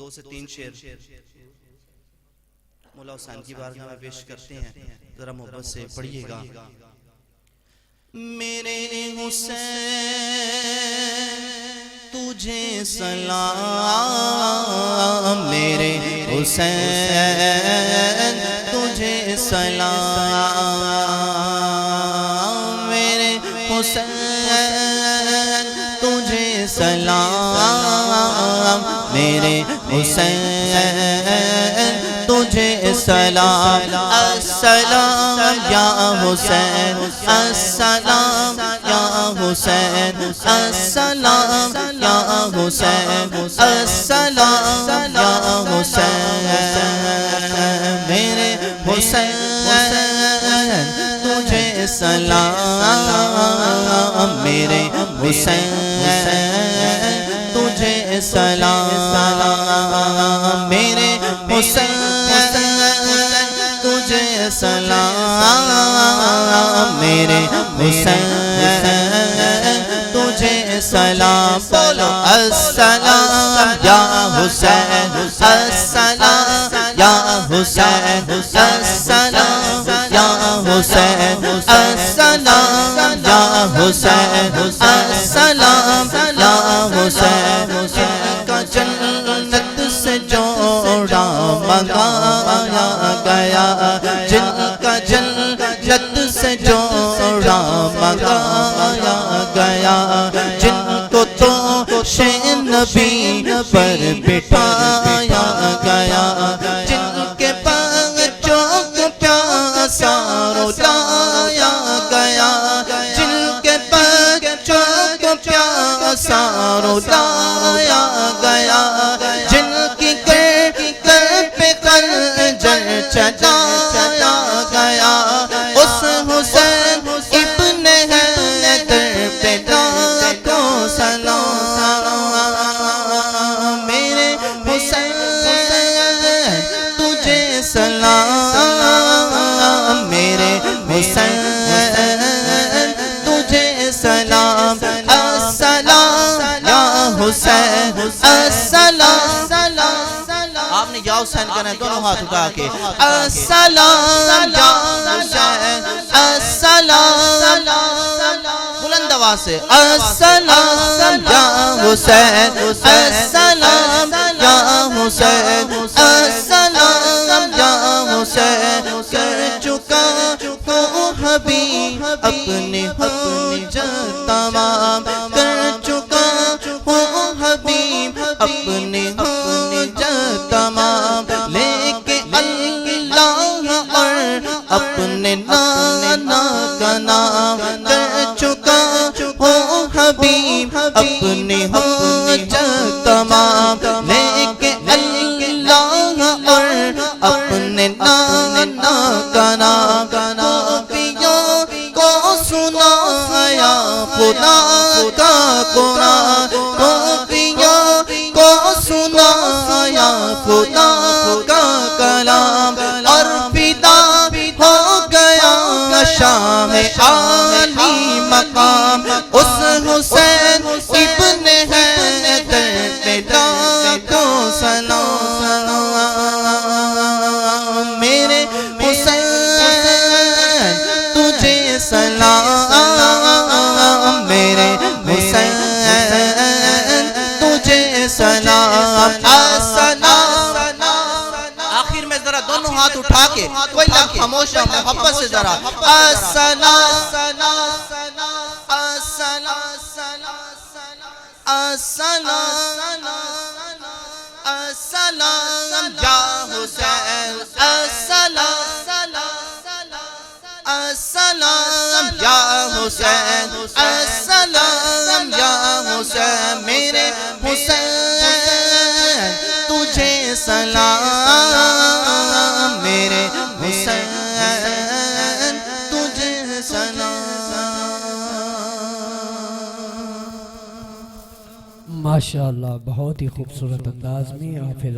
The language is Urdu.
2 سے 3 شعر مولا حسین کی بارگاہ میں پیش کرتے ہیں، ذرا محبت سے پڑھیے گا۔ میرے حسین تجھے سلام، میرے حسین تجھے سلام، میرے حسین تجھے سلام، میرے حسین تجھے سلام۔ السلام یا حسین، السلام یا حسین، السلام یا حسین، السلام یا حسین، میرے حسین تجھے سلام، میرے حسین تجھے سلام، میرے حسین تجھے سلام، میرے حسین تجھے سلام۔ بولو السلام یا حسین، السلام یا حسین، السلام یا حسین، السلام یا حسین، السلام یا حسین۔ کا جنت سے جوڑا منگایا گیا، جن کا جنت سے جوڑا منگایا گیا، جن کو تو نبی پر بٹھایا گیا، جن کے بچوں کو پیاسا رلایا گیا، جن کے بچوں کو پیاسا رلایا گیا، جن کی گر پہ خنجر چلایا گیا، اس حسین ابن حیدر پہ لاکھوں سلام، میرے حسین تجھے سلام، میرے حسین تجھے سلام۔ السلام یا حسین، السلام، آپ نے یا حسین کہنا ہے دونوں ہاتھ اٹھا کے، السلام یا حسین، السلام، بلند آواز سے، السلام یا حسین، السلام یا حسین، السلام یا حسین۔ کر چکا ہوں حبیب اپنی حجت تمام، کر چکا ہوں حبیب اپنی حجت تمام، لے کے اللہ اور اپنے نانا کا نام، کر چکا ہوں حبیب اپنی حجت تمام، لے کے اللہ اور اپنے نانا کا نام۔ نبیوں کو سنایا خدا کا قرآن، نبیوں کو سنایا خدا کا کلام، اور فدا ہو گیا شام عالی مقام، اس حسین ابن حیدر پہ لاکھوں سلام، میرے حسین تجھے سلام، میرے حسین تجھے سلام۔ السلام، آخر میں ذرا دونوں ہاتھ اٹھا کے کوئی لمحہ خاموش ہے، محبت سے ذرا السلام، السلام، السلام یا حسین، السلام، السلام یا حسین، السلام یا حسین، میرے حسین تجھے سلام، میرے حسین تجھے سلام۔ ماشاءاللہ، بہت ہی خوبصورت انداز میں آپ